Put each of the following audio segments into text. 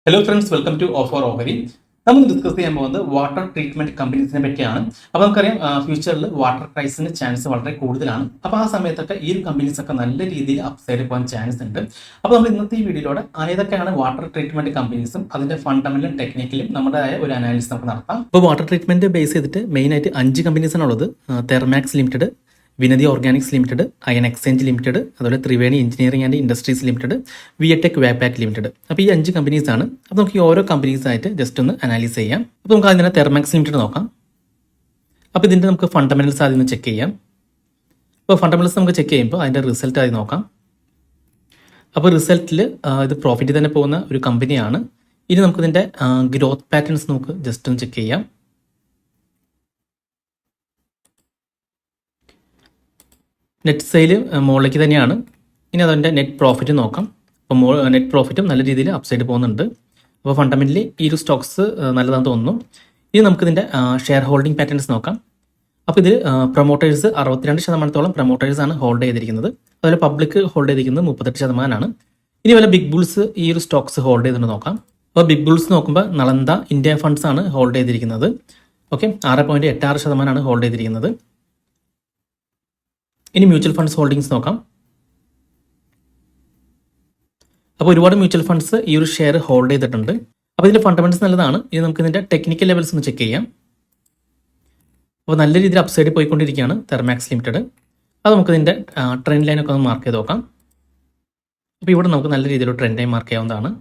Hello friends, welcome to offer ഓഹരി. നമ്മൾ discuss ചെയ്യാൻ പോകുന്നത് വാട്ടർ ട്രീറ്റ്മെന്റ് കമ്പനീസിനെ പറ്റിയാണ്. അപ്പോൾ നമുക്കറിയാം ഫ്യൂച്ചറിൽ വാട്ടർ പ്രൈസിന് ചാൻസ് വളരെ കൂടുതലാണ്. അപ്പോൾ ആ സമയത്തൊക്കെ ഈ ഒരു കമ്പനീസ് ഒക്കെ നല്ല രീതിയിൽ അപ്സൈഡ് പോകാൻ ചാൻസ് ഉണ്ട്. അപ്പോൾ നമ്മൾ ഇന്നത്തെ ഈ വീഡിയോയിലൂടെ ഏതൊക്കെയാണ് വാട്ടർ ട്രീറ്റ്മെന്റ് കമ്പനീസും അതിന്റെ ഫണ്ടമെന്റലും ടെക്നിക്കലും നമ്മുടേതായ ഒരു അനാലിസിസ് നമുക്ക് നടത്താം. അപ്പോൾ വാട്ടർ ട്രീറ്റ്മെന്റ് ബേസ് ചെയ്തിട്ട് മെയിനായിട്ട് 5 കമ്പനീസാണ് ഉള്ളത്. Thermax limited, Vinati organics limited, ion exchange limited, അതുപോലെ Triveni engineering and industries limited, VA Tech Wabag limited. അപ്പോൾ ഈ 5 കമ്പനീസാണ്. അപ്പോൾ നമുക്ക് ഈ ഓരോ കമ്പനീസായിട്ട് ജസ്റ്റ് ഒന്ന് അനാലിസ് ചെയ്യാം. അപ്പോൾ നമുക്ക് ആദ്യം തന്നെ തെർമാക്സ് ലിമിറ്റഡ് നോക്കാം. അപ്പോൾ ഇതിൻ്റെ നമുക്ക് ഫണ്ടമെന്റൽസ് ആദ്യം ഒന്ന് ചെക്ക് ചെയ്യാം. അപ്പോൾ ഫണ്ടമെന്റൽസ് നമുക്ക് ചെക്ക് ചെയ്യുമ്പോൾ അതിൻ്റെ റിസൾട്ട് ആദ്യം നോക്കാം. അപ്പോൾ റിസൾട്ടിൽ ഇത് പ്രോഫിറ്റ് തന്നെ പോകുന്ന ഒരു കമ്പനിയാണ്. ഇനി നമുക്കിതിൻ്റെ ഗ്രോത്ത് പാറ്റേൺസ് നമുക്ക് ജസ്റ്റ് ഒന്ന് ചെക്ക് ചെയ്യാം. നെറ്റ് സെയിൽ മുകളിലേക്ക് തന്നെയാണ്. ഇനി അതിൻ്റെ നെറ്റ് പ്രോഫിറ്റ് നോക്കാം. അപ്പോൾ നെറ്റ് പ്രോഫിറ്റും നല്ല രീതിയിൽ അപ്സൈഡ് പോകുന്നുണ്ട്. അപ്പോൾ ഫണ്ടമെൻ്റലി ഈ ഒരു സ്റ്റോക്സ് നല്ലതാണെന്ന് തോന്നുന്നു. ഇനി നമുക്കിതിൻ്റെ ഷെയർ ഹോൾഡിംഗ് പാറ്റേൺസ് നോക്കാം. അപ്പോൾ ഇതിൽ പ്രൊമോട്ടേഴ്സ് 62% പ്രൊമോട്ടേഴ്സാണ് ഹോൾഡ് ചെയ്തിരിക്കുന്നത്. അതുപോലെ പബ്ലിക് ഹോൾഡ് ചെയ്തിരിക്കുന്നത് 38%. ഇനി വല്ല ബിഗ് ബുൾസ് ഈ ഒരു സ്റ്റോക്സ് ഹോൾഡ് ചെയ്തിട്ട് നോക്കാം. അപ്പോൾ ബിഗ് ബുൾസ് നോക്കുമ്പോൾ നളന്ദ ഇന്ത്യ ഫണ്ട്സ് ആണ് ഹോൾഡ് ചെയ്തിരിക്കുന്നത്. ഓക്കെ, 6.86% ഹോൾഡ് ചെയ്തിരിക്കുന്നത്. ഇനി മ്യൂച്വൽ ഫണ്ട്സ് ഹോൾഡിങ്സ് നോക്കാം. അപ്പോൾ ഒരുപാട് മ്യൂച്വൽ ഫണ്ട്സ് ഈ ഒരു ഷെയർ ഹോൾഡ് ചെയ്തിട്ടുണ്ട്. അപ്പോൾ ഇതിൻ്റെ ഫണ്ടമെന്റൽസ് നല്ലതാണ്. ഇനി നമുക്ക് ഇതിൻ്റെ ടെക്നിക്കൽ ലെവൽസ് ഒന്ന് ചെക്ക് ചെയ്യാം. അപ്പോൾ നല്ല രീതിയിൽ അപ്സൈഡിൽ പോയിക്കൊണ്ടിരിക്കുകയാണ് തെർമാക്സ് ലിമിറ്റഡ്. അത് നമുക്ക് ഇതിൻ്റെ ട്രെൻഡ് ലൈനൊക്കെ ഒന്ന് മാർക്ക് ചെയ്ത് നോക്കാം. അപ്പോൾ ഇവിടെ നമുക്ക് നല്ല രീതിയിലുള്ള ട്രെൻഡ് ലൈൻ മാർക്ക് ചെയ്യാവുന്നതാണ്.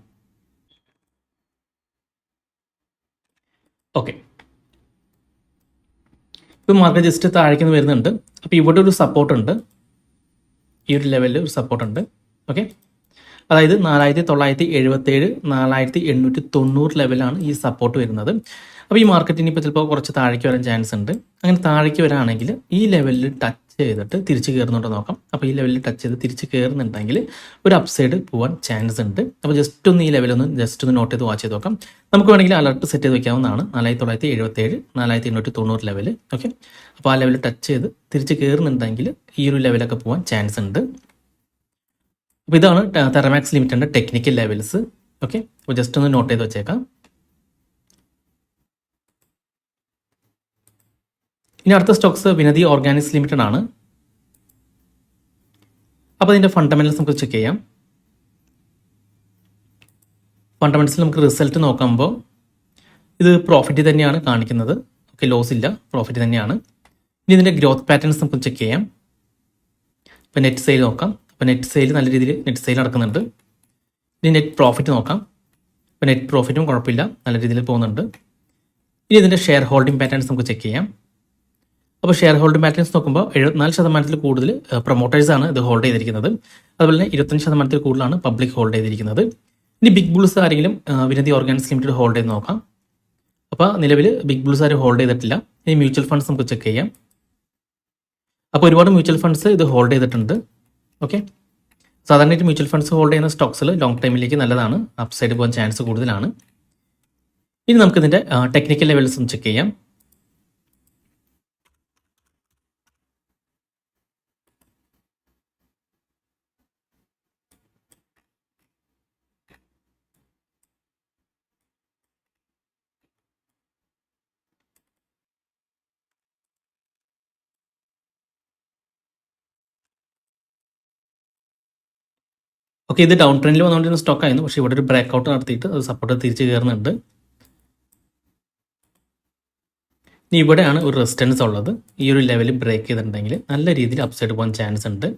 ഓക്കെ, ഇപ്പോൾ മാർക്കറ്റ് ജസ്റ്റ് താഴേക്ക് വരുന്നുണ്ട്. അപ്പോൾ ഇവിടെ ഒരു സപ്പോർട്ട് ഉണ്ട്, ഈ ഒരു ലെവലിൽ ഒരു സപ്പോർട്ട് ഉണ്ട്. ഓക്കെ, അതായത് 4977, 4890 ലെവലാണ് ഈ സപ്പോർട്ട് വരുന്നത്. അപ്പോൾ ഈ മാർക്കറ്റിന് ഇപ്പോൾ ചിലപ്പോൾ കുറച്ച് താഴേക്ക് വരാൻ ചാൻസ് ഉണ്ട്. അങ്ങനെ താഴേക്ക് വരാണെങ്കിൽ ഈ ലെവലിൽ ടച്ച് ചെയ്തിട്ട് തിരിച്ച് കയറുന്നുണ്ടോ നോക്കാം. അപ്പോൾ ഈ ലെവലിൽ ടച്ച് ചെയ്ത് തിരിച്ച് കയറുന്നുണ്ടെങ്കിൽ ഒരു അപ്സൈഡ് പോകാൻ ചാൻസ് ഉണ്ട്. അപ്പോൾ ജസ്റ്റ് ഒന്ന് ഈ ലെവലൊന്ന് ജസ്റ്റ് ഒന്ന് നോട്ട് ചെയ്ത് വാച്ച് ചെയ്ത് നോക്കാം. നമുക്ക് വേണമെങ്കിൽ അലർട്ട് സെറ്റ് ചെയ്ത് വെക്കാവുന്നതാണ്. 4977, 4890 ലെവൽ. ഓക്കെ, അപ്പോൾ ആ ലെവലിൽ ടച്ച് ചെയ്ത് തിരിച്ച് കയറുന്നുണ്ടെങ്കിൽ ഈ ഒരു ലെവലൊക്കെ പോകാൻ ചാൻസ് ഉണ്ട്. അപ്പോൾ ഇതാണ് തെർമാക്സ് ലിമിറ്റഡിൻ്റെ ടെക്നിക്കൽ ലെവൽസ്. ഓക്കെ, അപ്പോൾ ജസ്റ്റ് ഒന്ന് നോട്ട് ചെയ്ത് വെച്ചേക്കാം. ഇനി അടുത്ത സ്റ്റോക്സ് വിനതി ഓർഗാനിക്സ് ലിമിറ്റഡ് ആണ്. അപ്പോൾ ഇതിൻ്റെ ഫണ്ടമെന്റൽസ് നമുക്ക് ചെക്ക് ചെയ്യാം. ഫണ്ടമെന്റൽസിൽ നമുക്ക് റിസൾട്ട് നോക്കുമ്പോൾ ഇത് പ്രോഫിറ്റ് തന്നെയാണ് കാണിക്കുന്നത്. ഓക്കെ, ലോസ് ഇല്ല, പ്രോഫിറ്റ് തന്നെയാണ്. ഇനി ഇതിൻ്റെ ഗ്രോത്ത് പാറ്റേൺസ് നമുക്ക് ചെക്ക് ചെയ്യാം. ഇപ്പോൾ നെറ്റ് സെയിൽ നോക്കാം. അപ്പോൾ നെറ്റ് സെയിൽ നല്ല രീതിയിൽ നെറ്റ് സെയിൽ നടക്കുന്നുണ്ട്. ഇനി നെറ്റ് പ്രോഫിറ്റ് നോക്കാം. അപ്പോൾ നെറ്റ് പ്രോഫിറ്റും കുഴപ്പമില്ല, നല്ല രീതിയിൽ പോകുന്നുണ്ട്. ഇനി ഇതിൻ്റെ ഷെയർ ഹോൾഡിംഗ് പാറ്റേൺസ് നമുക്ക് ചെക്ക് ചെയ്യാം. അപ്പോൾ ഷെയർ ഹോൾഡിംഗ് പാറ്റേൺസ് നോക്കുമ്പോൾ 74% കൂടുതൽ പ്രൊമോട്ടേഴ്സാണ് ഇത് ഹോൾഡ് ചെയ്തിരിക്കുന്നത്. അതുപോലെ തന്നെ 25% കൂടുതലാണ് പബ്ലിക് ഹോൾഡ് ചെയ്തിരിക്കുന്നത്. ഇനി ബിഗ് ബുൾസ് ആരെങ്കിലും വിനതി ഓർഗാനിക്സ് ലിമിറ്റഡ് ഹോൾഡ് ചെയ്ത് നോക്കാം. അപ്പോൾ നിലവിൽ ബിഗ് ബുൾസ് ആരും ഹോൾഡ് ചെയ്തിട്ടില്ല. ഇനി മ്യൂച്വൽ ഫണ്ട്സ് നമുക്ക് ചെക്ക് ചെയ്യാം. അപ്പോൾ ഒരുപാട് മ്യൂച്വൽ ഫണ്ട്സ് ഇത് ഹോൾഡ് ചെയ്തിട്ടുണ്ട്. ഓക്കെ, സാധാരണയായിട്ട് മ്യൂച്വൽ ഫണ്ട്സ് ഹോൾഡ് ചെയ്യുന്ന സ്റ്റോക്സിൽ ലോങ് ടൈമിലേക്ക് നല്ലതാണ്, അപ്സൈഡ് പോകാൻ ചാൻസ് കൂടുതലാണ്. ഇനി നമുക്കിതിൻ്റെ ടെക്നിക്കൽ ലെവൽസ് ഒന്ന് ചെക്ക് ചെയ്യാം. ഓക്കെ, ഇത് ഡൗൺ ട്രെൻഡിൽ വന്നുകൊണ്ടിരുന്ന സ്റ്റോക്ക് ആയിരുന്നു. പക്ഷേ ഇവിടെ ഒരു ബ്രേക്ക് ഔട്ട് നടത്തിയിട്ട് അത് സപ്പോർട്ട് തിരിച്ച് കയറുന്നുണ്ട്. ഇനി ഇവിടെയാണ് ഒരു റെസിസ്റ്റൻസ് ഉള്ളത്. ഈ ഒരു ലെവൽ ബ്രേക്ക് ചെയ്തിട്ടുണ്ടെങ്കിൽ നല്ല രീതിയിൽ അപ്സൈഡ് പോകാൻ ചാൻസ് ഉണ്ട്.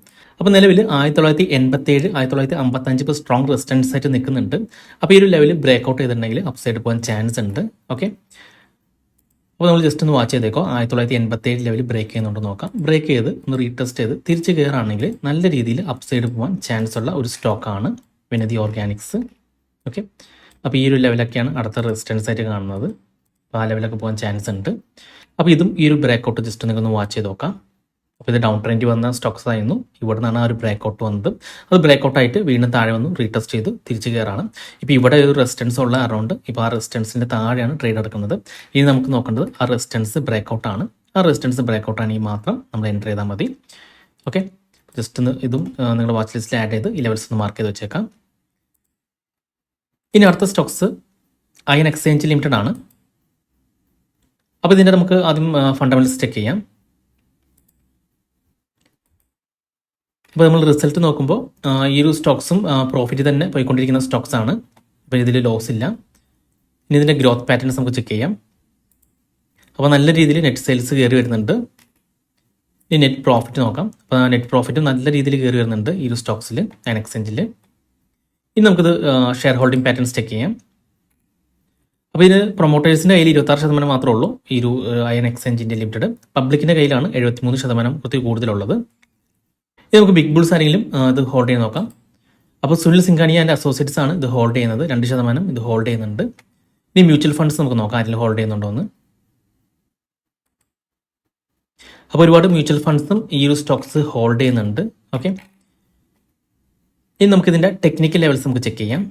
അപ്പോൾ നിലവിൽ 1987, 1955 ഇപ്പോൾ സ്ട്രോങ് റെസിസ്റ്റൻസ് ആയിട്ട് നിൽക്കുന്നുണ്ട്. അപ്പോൾ ഈ ഒരു ലെവൽ ബ്രേക്ക് ഔട്ട് ചെയ്തിട്ടുണ്ടെങ്കിൽ അപ്സൈഡ് പോകാൻ ചാൻസ് ഉണ്ട്. ഓക്കെ, അപ്പോൾ നമ്മൾ ജസ്റ്റ് ഒന്ന് വാച്ച് ചെയ്തേക്കോ. 1987 ലെവൽ ബ്രേക്ക് ചെയ്യുന്നുണ്ടോ നോക്കാം. ബ്രേക്ക് ചെയ്ത് ഒന്ന് റീടെസ്റ്റ് ചെയ്ത് തിരിച്ച് കയറുകയാണെങ്കിൽ നല്ല രീതിയിൽ അപ്സൈഡ് പോകാൻ ചാൻസ് ഉള്ള ഒരു സ്റ്റോക്കാണ് വിനതി ഓർഗാനിക്സ്. ഓക്കെ, അപ്പോൾ ഈ ഒരു ലെവലൊക്കെയാണ് അടുത്ത റെസിസ്റ്റൻസ് ആയിട്ട് കാണുന്നത്. അപ്പോൾ ആ ലെവലൊക്കെ പോകാൻ ചാൻസ് ഉണ്ട്. അപ്പോൾ ഇതും ഈ ഒരു ബ്രേക്ക് ഔട്ട് ജസ്റ്റ് നിങ്ങൾക്കൊന്ന് വാച്ച് ചെയ്ത് നോക്കാം. അപ്പോൾ ഇത് ഡൗൺ ട്രെൻഡ് വന്ന സ്റ്റോക്സ് ആയിരുന്നു. ഇവിടെ നിന്നാണ് ആ ഒരു ബ്രേക്ക് ഔട്ട് വന്നത്. അത് ബ്രേക്ക് ഔട്ട് ആയിട്ട് വീണ്ടും താഴെ വന്നു റീടെസ്റ്റ് ചെയ്ത് തിരിച്ച് കയറാണ്. ഇപ്പോൾ ഇവിടെ ഒരു റെസിസ്റ്റൻസ് ഉള്ള അറൗണ്ട് ഇപ്പോൾ ആ റെസിസ്റ്റൻസിൻ്റെ താഴെയാണ് ട്രേഡ് നടക്കുന്നത്. ഇനി നമുക്ക് നോക്കേണ്ടത് ആ റെസിസ്റ്റൻസ് ബ്രേക്ക് ഔട്ടാണ്. ആ റെസിസ്റ്റൻസ് ബ്രേക്ക് ഔട്ട് ആണെങ്കിൽ മാത്രം നമ്മൾ എൻ്റർ ചെയ്താൽ മതി. ഓക്കെ, ജസ്റ്റ് ഒന്ന് ഇതും നിങ്ങളുടെ വാച്ച് ലിസ്റ്റിൽ ആഡ് ചെയ്ത് ഈ ലെവൽസ് ഒന്ന് മാർക്ക് ചെയ്ത് വെച്ചേക്കാം. ഇനി അടുത്ത സ്റ്റോക്സ് അയൺ എക്സ്ചേഞ്ച് ലിമിറ്റഡ് ആണ്. അപ്പോൾ ഇതിൻ്റെ നമുക്ക് ആദ്യം ഫണ്ടമെന്റൽസ് ചെക്ക് ചെയ്യാം. അപ്പോൾ നമ്മൾ റിസൾട്ട് നോക്കുമ്പോൾ ഈ ഒരു സ്റ്റോക്സും പ്രോഫിറ്റ് തന്നെ പോയിക്കൊണ്ടിരിക്കുന്ന സ്റ്റോക്സ് ആണ്. അപ്പോൾ ഇതിൽ ലോസ് ഇല്ല. ഇനി ഇതിൻ്റെ ഗ്രോത്ത് പാറ്റേൺസ് നമുക്ക് ചെക്ക് ചെയ്യാം. അപ്പോൾ നല്ല രീതിയിൽ നെറ്റ് സെയിൽസ് കയറി വരുന്നുണ്ട്. ഇനി നെറ്റ് പ്രോഫിറ്റ് നോക്കാം. അപ്പോൾ നെറ്റ് പ്രോഫിറ്റ് നല്ല രീതിയിൽ കയറി വരുന്നുണ്ട് ഈ ഒരു സ്റ്റോക്സിൽ, അയൺ എക്സ്ചേഞ്ചിൽ. ഇനി നമുക്കിത് ഷെയർ ഹോൾഡിംഗ് പാറ്റേൺസ് ചെക്ക് ചെയ്യാം. അപ്പോൾ ഇതിന് പ്രൊമോട്ടേഴ്സിൻ്റെ കയ്യിൽ 26% മാത്രമേ ഉള്ളൂ ഈ ഒരു അയൺ എക്സ്ചേഞ്ച് ലിമിറ്റഡ്. പബ്ലിക്കിൻ്റെ കയ്യിലാണ് 73% കുറച്ച് കൂടുതലുള്ളത്. ഇത് നമുക്ക് ബിഗ് ബുൾസ് ആരെങ്കിലും ഇത് ഹോൾഡ് ചെയ്ത് നോക്കാം. അപ്പോൾ സുനിൽ സിംഘാനിയ ആൻഡ് അസോസിയേറ്റ്സ് ആണ് ഇത് ഹോൾഡ് ചെയ്യുന്നത്, 2% ഇത് ഹോൾഡ് ചെയ്യുന്നുണ്ട്. ഇനി മ്യൂച്വൽ ഫണ്ട്സ് നമുക്ക് നോക്കാം ആരെങ്കിലും ഹോൾഡ് ചെയ്യുന്നുണ്ടോ എന്ന്. അപ്പോൾ ഒരുപാട് മ്യൂച്വൽ ഫണ്ട്സും ഈ ഒരു സ്റ്റോക്സ് ഹോൾഡ് ചെയ്യുന്നുണ്ട്. ഓക്കെ, ഇനി നമുക്കിതിൻ്റെ ടെക്നിക്കൽ ലെവൽസ് നമുക്ക് ചെക്ക് ചെയ്യാം.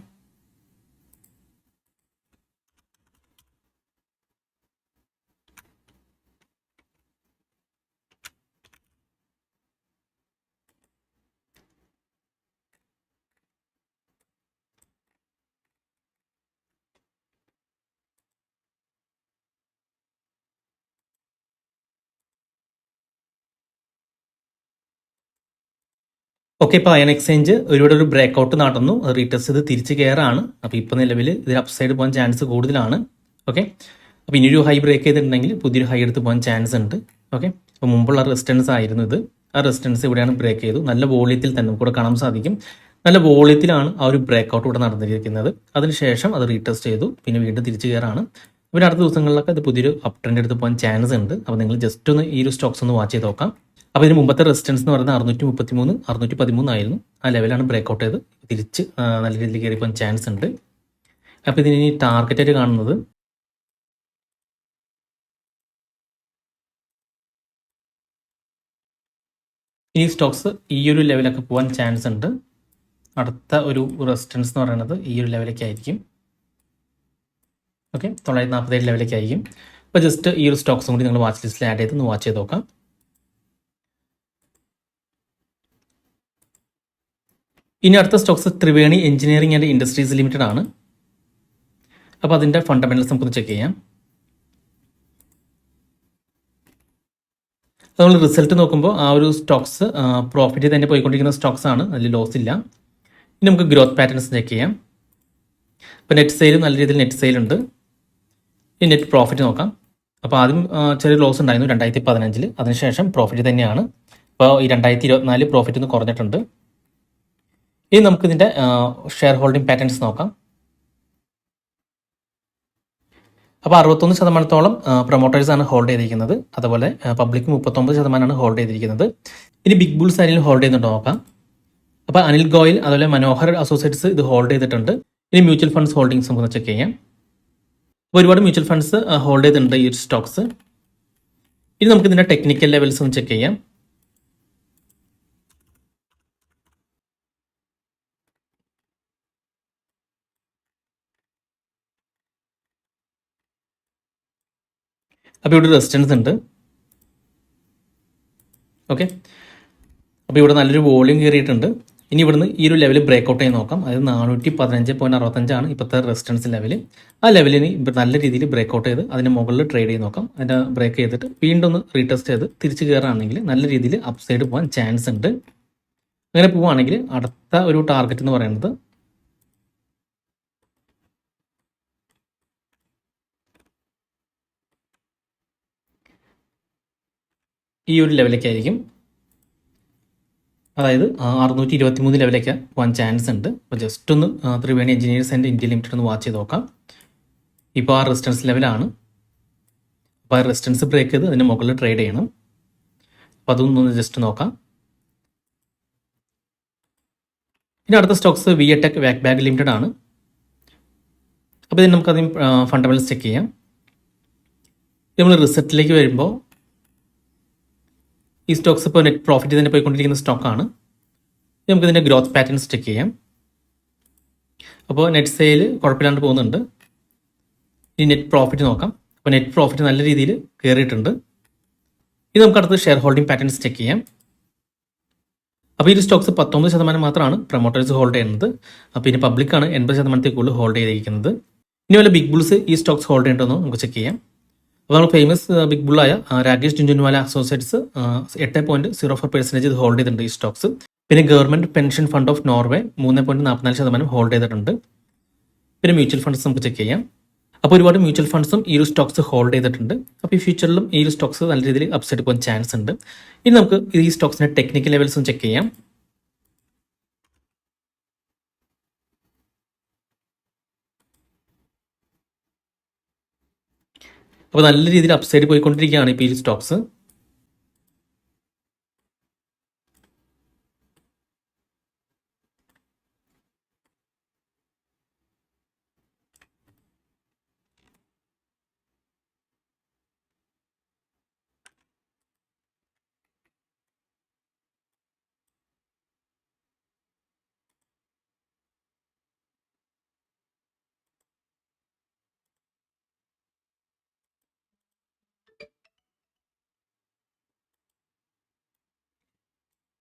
ഓക്കെ, ഇപ്പോൾ അയൺ എക്സ്ചേഞ്ച് ഒരു ബ്രേക്ക് ഔട്ട് നടന്നു, റീടെസ്റ്റ് ചെയ്ത് തിരിച്ച് കയറാണ്. അപ്പോൾ ഇപ്പോൾ നിലവിൽ ഇതിൽ അപ്സൈഡ് പോകാൻ ചാൻസ് കൂടുതലാണ്. ഓക്കെ, അപ്പോൾ ഇനിയൊരു ഹൈ ബ്രേക്ക് ചെയ്തിട്ടുണ്ടെങ്കിൽ പുതിയൊരു ഹൈ എടുത്ത് പോകാൻ ചാൻസ് ഉണ്ട്. ഓക്കെ, അപ്പോൾ മുമ്പുള്ള റെസിസ്റ്റൻസ് ആയിരുന്നു ഇത്. ആ റെസിസ്റ്റൻസ് ഇവിടെയാണ് ബ്രേക്ക് ചെയ്തു. നല്ല വോളിയത്തിൽ തന്നെ നമുക്ക് ഇവിടെ കാണാൻ സാധിക്കും. നല്ല വോളിയത്തിലാണ് ആ ഒരു ബ്രേക്ക് ഔട്ട് ഇവിടെ നടന്നിരിക്കുന്നത്. അതിനുശേഷം അത് റീടെസ്റ്റ് ചെയ്തു, പിന്നെ വീണ്ടും തിരിച്ച് കയറാണ്. അപ്പോൾ അടുത്ത ദിവസങ്ങളിലൊക്കെ ഇത് പുതിയൊരു അപ് ട്രെൻഡ് എടുത്ത് പോകാൻ ചാൻസ് ഉണ്ട്. അപ്പോൾ നിങ്ങൾ ജസ്റ്റ് ഒന്ന് ഈ ഒരു സ്റ്റോക്സ് ഒന്ന് വാച്ച് ചെയ്ത് നോക്കാം. അപ്പോൾ ഇതിന് മുമ്പത്തെ റെസിസ്റ്റൻസ് എന്ന് പറയുന്നത് 633, 613 ആയിരുന്നു. ആ ലെവലാണ് ബ്രേക്ക് ഔട്ട് ചെയ്ത് തിരിച്ച് നല്ല രീതിയിൽ കയറി പോകാൻ ചാൻസ് ഉണ്ട്. അപ്പോൾ ഇതിന് ഇനി ടാർഗറ്റായിട്ട് കാണുന്നത് ഈ സ്റ്റോക്സ് ഈ ഒരു ലെവലൊക്കെ പോകാൻ ചാൻസ് ഉണ്ട്. അടുത്ത ഒരു റെസിസ്റ്റൻസ് എന്ന് പറയുന്നത് ഈ ഒരു ലെവലൊക്കെ ആയിരിക്കും. ഓക്കെ, 947 ലെവലൊക്കെ ആയിരിക്കും. അപ്പോൾ ജസ്റ്റ് ഈ ഒരു സ്റ്റോക്സും കൂടി നിങ്ങൾ വാച്ച് ലിസ്റ്റിൽ ആഡ് ചെയ്ത് ഒന്ന് വാച്ച് ചെയ്ത് നോക്കാം. ഇനി അടുത്ത stocks Triveni engineering and industries limited ആണ്. അപ്പോൾ അതിൻ്റെ ഫണ്ടമെന്റൽസ് നമുക്കൊന്ന് ചെക്ക് ചെയ്യാം. നമ്മൾ റിസൾട്ട് നോക്കുമ്പോൾ ആ ഒരു സ്റ്റോക്സ് പ്രോഫിറ്റ് തന്നെ പോയിക്കൊണ്ടിരിക്കുന്ന സ്റ്റോക്സ് ആണ്, അതിൽ ലോസ് ഇല്ല. ഇനി നമുക്ക് ഗ്രോത്ത് പാറ്റേൺസ് ചെക്ക് ചെയ്യാം. ഇപ്പോൾ നെറ്റ് സെയിൽ നല്ല രീതിയിൽ നെറ്റ് സെയിൽ ഉണ്ട്. ഈ നെറ്റ് പ്രോഫിറ്റ് നോക്കാം. അപ്പോൾ ആദ്യം ചെറിയ ലോസ് ഉണ്ടായിരുന്നു 2015. അതിനുശേഷം പ്രോഫിറ്റ് തന്നെയാണ്. അപ്പോൾ ഈ 2024 പ്രോഫിറ്റ് ഒന്ന് കുറഞ്ഞിട്ടുണ്ട്. ഇനി നമുക്കിതിൻ്റെ ഷെയർ ഹോൾഡിംഗ് പാറ്റേൺസ് നോക്കാം. അപ്പോൾ 61% പ്രൊമോട്ടേഴ്സാണ് ഹോൾഡ് ചെയ്തിരിക്കുന്നത്. അതുപോലെ പബ്ലിക് 39% ഹോൾഡ് ചെയ്തിരിക്കുന്നത്. ഇനി ബിഗ് ബുൾസ് ആരെങ്കിലും ഹോൾഡ് ചെയ്യുന്നുണ്ടോ നോക്കാം. അപ്പോൾ അനിൽ ഗോയൽ അതുപോലെ മനോഹർ അസോസിയേറ്റ്സ് ഇത് ഹോൾഡ് ചെയ്തിട്ടുണ്ട്. ഇനി മ്യൂച്വൽ ഫണ്ട്സ് ഹോൾഡിങ്സ് നമുക്ക് ചെക്ക് ചെയ്യാം. അപ്പോൾ ഒരുപാട് മ്യൂച്വൽ ഫണ്ട്സ് ഹോൾഡ് ചെയ്തിട്ടുണ്ട് ഈ ഒരു സ്റ്റോക്സ്. ഇനി നമുക്ക് ഇതിൻ്റെ ടെക്നിക്കൽ ലെവൽസ് ഒന്ന് ചെക്ക് ചെയ്യാം. അപ്പോൾ ഇവിടെ റെസിസ്റ്റൻസ് ഉണ്ട്. ഓക്കെ, അപ്പോൾ ഇവിടെ നല്ലൊരു വോളിയം കയറിയിട്ടുണ്ട്. ഇനി ഇവിടുന്ന് ഈ ഒരു ലെവൽ ബ്രേക്ക് ഔട്ട് ചെയ്ത് നോക്കാം. അതായത് 415.65 ഇപ്പോഴത്തെ റെസിസ്റ്റൻസ് ലെവൽ. ആ ലെവലിന് നല്ല രീതിയിൽ ബ്രേക്ക് ഔട്ട് ചെയ്ത് അതിന് മുകളിൽ ട്രേഡ് ചെയ്ത് നോക്കാം. അതിൻ്റെ ബ്രേക്ക് ചെയ്തിട്ട് വീണ്ടും ഒന്ന് റീടെസ്റ്റ് ചെയ്ത് തിരിച്ച് കയറുകയാണെങ്കിൽ നല്ല രീതിയിൽ അപ്സൈഡ് പോകാൻ ചാൻസ് ഉണ്ട്. അങ്ങനെ പോവുകയാണെങ്കിൽ അടുത്ത ഒരു ടാർഗറ്റ് എന്ന് പറയുന്നത് ഈ ഒരു ലെവലൊക്കെ ആയിരിക്കും. അതായത് 623 ലെവലൊക്കെ പോകാൻ ചാൻസ് ഉണ്ട്. അപ്പോൾ ജസ്റ്റ് ഒന്ന് Triveni engineers and India limited ഒന്ന് വാച്ച് ചെയ്ത് നോക്കാം. ഇപ്പോൾ ആ റെസിസ്റ്റൻസ് ലെവലാണ്. അപ്പോൾ ആ റെസിസ്റ്റൻസ് ബ്രേക്ക് ചെയ്ത് അതിന് മുകളിൽ ട്രേഡ് ചെയ്യണം. അപ്പോൾ അതൊന്ന് ജസ്റ്റ് നോക്കാം. ഇനി അടുത്ത സ്റ്റോക്സ് വിയടെക് വാക്ബാഗ് ലിമിറ്റഡ് ആണ്. അപ്പോൾ ഇതിന് നമുക്കധികം ഫണ്ടമെന്റൽസ് ചെക്ക് ചെയ്യാം. നമ്മൾ റിസൾട്ടിലേക്ക് വരുമ്പോൾ ഈ സ്റ്റോക്സ് ഇപ്പോൾ നെറ്റ് പ്രോഫിറ്റ് തന്നെ പോയിക്കൊണ്ടിരിക്കുന്ന സ്റ്റോക്കാണ്. നമുക്ക് ഇതിൻ്റെ ഗ്രോത്ത് പാറ്റേൺസ് ചെക്ക് ചെയ്യാം. അപ്പോൾ നെറ്റ് സെയിൽ കുഴപ്പമില്ലാണ്ട് പോകുന്നുണ്ട്. ഇനി നെറ്റ് പ്രോഫിറ്റ് നോക്കാം. അപ്പോൾ നെറ്റ് പ്രോഫിറ്റ് നല്ല രീതിയിൽ കയറിയിട്ടുണ്ട്. ഇത് നമുക്ക് അടുത്ത് ഷെയർ ഹോൾഡിംഗ് പാറ്റേൺസ് ചെക്ക് ചെയ്യാം. അപ്പോൾ ഈ ഒരു സ്റ്റോക്സ് 19% മാത്രമാണ് പ്രൊമോട്ടേഴ്സ് ഹോൾഡ് ചെയ്യുന്നത്. അപ്പോൾ ഇനി പബ്ലിക്കാണ് 80% കൂടുതൽ ഹോൾഡ് ചെയ്തിരിക്കുന്നത്. ഇനി വല്ല ബിഗ് ബുൾസ് ഈ സ്റ്റോക്സ് ഹോൾഡ് ചെയ്യണമെന്ന് നമുക്ക് ചെക്ക് ചെയ്യാം. അപ്പോൾ നമ്മൾ ഫേമസ് ബിഗ് ബുള്ളായ രാകേഷ് ജുൻജുൻവാല അസോസിയേറ്റ്സ് 8.04% ഇത് ഹോൾഡ് ചെയ്തിട്ടുണ്ട് ഈ സ്റ്റോക്സ്. പിന്നെ government pension fund of Norway 3.44% hold ചെയ്തിട്ടുണ്ട്. പിന്നെ മ്യൂച്വൽ ഫണ്ട്സ് നമുക്ക് ചെക്ക് ചെയ്യാം. അപ്പോൾ ഒരുപാട് മ്യൂച്വൽ ഫണ്ട്സും ഈ ഒരു സ്റ്റോക്സ് ഹോൾഡ് ചെയ്തിട്ടുണ്ട്. അപ്പോൾ ഈ ഫ്യൂച്ചറിലും ഈ ഒരു സ്റ്റോക്സ് നല്ല രീതിയിൽ അപ്സൈഡ് പോകാൻ ചാൻസ് ഉണ്ട്. ഇനി നമുക്ക് ഈ സ്റ്റോക്സിന്റെ ടെക്നിക്കൽ ലെവൽസും ചെക്ക് ചെയ്യാം. അപ്പോൾ നല്ല രീതിയിൽ അപ്സൈഡ് പോയിക്കൊണ്ടിരിക്കുകയാണ് ഇപ്പോൾ ഈ സ്റ്റോക്സ്.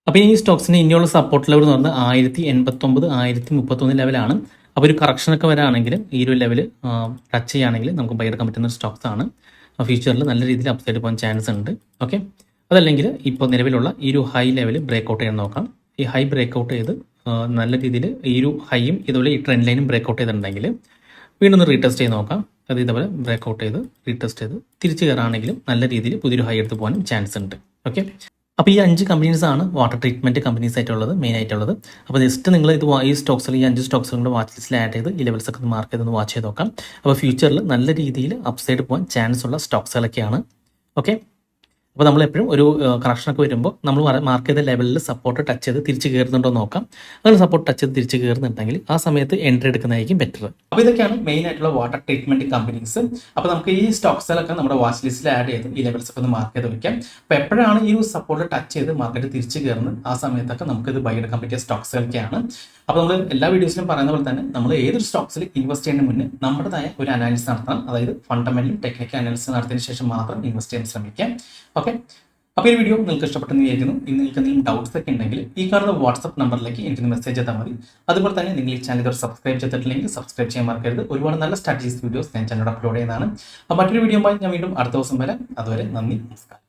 അപ്പോൾ ഈ സ്റ്റോക്സിന് ഇനിയുള്ള സപ്പോർട്ട് ലെവൽ എന്ന് പറഞ്ഞാൽ 1089, 1031 ലെവലാണ്. അപ്പോൾ ഒരു കറക്ഷനൊക്കെ വരാണെങ്കിൽ ഈ ഒരു ലെവൽ ടച്ച് ചെയ്യുകയാണെങ്കിൽ നമുക്ക് ബൈ എടുക്കാൻ പറ്റുന്ന ഒരു സ്റ്റോക്സ് ആണ്. ഫ്യൂച്ചറിൽ നല്ല രീതിയിൽ അപ്സൈഡ് പോകാൻ ചാൻസ് ഉണ്ട്. ഓക്കെ, അതല്ലെങ്കിൽ ഇപ്പോൾ നിലവിലുള്ള ഈ ഒരു ഹൈ ലെവൽ ബ്രേക്ക് ഔട്ട് ചെയ്യാൻ നോക്കാം. ഈ ഹൈ ബ്രേക്ക് ഔട്ട് ചെയ്ത് നല്ല രീതിയിൽ ഈ ഒരു ഹൈയും ഇതുപോലെ ഈ ട്രെൻഡ് ലൈനും ബ്രേക്ക് ഔട്ട് ചെയ്തിട്ടുണ്ടെങ്കിൽ വീണ്ടും ഒന്ന് റീടെസ്റ്റ് ചെയ്ത് നോക്കാം. അത് ഇതേപോലെ ബ്രേക്ക് ഔട്ട് ചെയ്ത് റീടെസ്റ്റ് ചെയ്ത് തിരിച്ച് കയറുകയാണെങ്കിലും നല്ല രീതിയിൽ പുതിയൊരു ഹൈ എടുത്ത് പോകാനും ചാൻസ് ഉണ്ട്. ഓക്കെ, അപ്പോൾ ഈ 5 കമ്പനീസാണ് വാട്ടർ ട്രീറ്റ്മെൻറ്റ് കമ്പനീസ് ആയിട്ടുള്ളത്, മെയിൻ ആയിട്ടുള്ളത്. അപ്പോൾ ജസ്റ്റ് നിങ്ങൾ ഈ സ്റ്റോക്സിൽ ഈ 5 സ്റ്റോക്സുകളുടെ വാച്ച് ലിസ്റ്റിൽ ആഡ് ചെയ്ത് ഈ ലെവൽസ് ഒക്കെ മാർക്ക് ചെയ്തൊന്ന് വാച്ച് ചെയ്ത് നോക്കാം. അപ്പോൾ ഫ്യൂച്ചറിൽ നല്ല രീതിയിൽ അപ്സൈഡ് പോകാൻ ചാൻസ് ഉള്ള സ്റ്റോക്സുകളൊക്കെയാണ്. ഓക്കെ, അപ്പോൾ നമ്മൾ എപ്പോഴും ഒരു കറക്ഷനൊക്കെ വരുമ്പോൾ നമ്മൾ മാർക്ക് ചെയ്ത ലെവലിൽ സപ്പോർട്ട് ടച്ച് ചെയ്ത് തിരിച്ച് കയറുന്നുണ്ടോ നോക്കാം. അങ്ങനെ സപ്പോർട്ട് ടച്ച് ചെയ്ത് തിരിച്ച് കയറുന്നുണ്ടെങ്കിൽ ആ സമയത്ത് എൻട്രി എടുക്കുന്നതായിരിക്കും ബെറ്റർ. അപ്പോൾ ഇതൊക്കെയാണ് മെയിൻ ആയിട്ടുള്ള വാട്ടർ ട്രീറ്റ്മെന്റ് കമ്പനീസ്. അപ്പോൾ നമുക്ക് ഈ സ്റ്റോക്സുകളൊക്കെ നമ്മുടെ വാച്ച് ലിസ്റ്റിൽ ആഡ് ചെയ്ത് ഈ ലെവൽസ് ഒക്കെ ഒന്ന് മാർക്ക് ചെയ്ത് വയ്ക്കാം. അപ്പോൾ എപ്പോഴാണ് ഈ ഒരു സപ്പോർട്ട് ടച്ച് ചെയ്ത് മാർക്കറ്റ് തിരിച്ച് കയറുന്നത് ആ സമയത്തൊക്കെ നമുക്ക് ഇത് ബൈ എടുക്കാൻ പറ്റിയ സ്റ്റോക്സുകളൊക്കെയാണ്. അപ്പോൾ നമ്മൾ എല്ലാ വീഡിയോസിലും പറയുന്ന പോലെ തന്നെ നമ്മൾ ഏതൊരു സ്റ്റോക്സിൽ ഇൻവെസ്റ്റ് ചെയ്യുന്നതിന് മുന്നേ നമ്മുടേതായ ഒരു അനാലിസിസ് നടത്തണം. അതായത് ഫണ്ടമെന്റലും ടെക്നിക്കൽ അനാലിസിസ് നടത്തിയതിനു ശേഷം മാത്രം ഇൻവെസ്റ്റ് ചെയ്യാൻ ശ്രമിക്കാം. ഓക്കെ, അപ്പോൾ ഈ വീഡിയോ നിങ്ങൾക്ക് ഇഷ്ടപ്പെട്ടെന്ന് വിചാരിക്കുന്നു. ഇനി നിങ്ങൾക്ക് എന്തെങ്കിലും ഡൗട്ട്സ് ഒക്കെ ഉണ്ടെങ്കിൽ ഈ കാണുന്ന വാട്സ്ആപ്പ് നമ്പറിലേക്ക് എനിക്ക് മെസ്സേജ് ചെയ്താൽ മതി. അതുപോലെ തന്നെ നിങ്ങൾ ഈ ചാനൽ ഇതുവരെ സബ്സ്ക്രൈബ് ചെയ്തിട്ടില്ലെങ്കിൽ സബ്സ്ക്രൈബ് ചെയ്യാൻ മറക്കരുത്. ഒരുപാട് നല്ല സ്ട്രാറ്റജീസ് വീഡിയോസ് ഞാൻ ചാനൽ അപ്ലോഡ് ചെയ്യുന്നതാണ്. അപ്പോൾ മറ്റൊരു വീഡിയോ ഞാൻ വീണ്ടും അടുത്ത ദിവസം വരാം. അതുവരെ നന്ദി, നമസ്കാരം.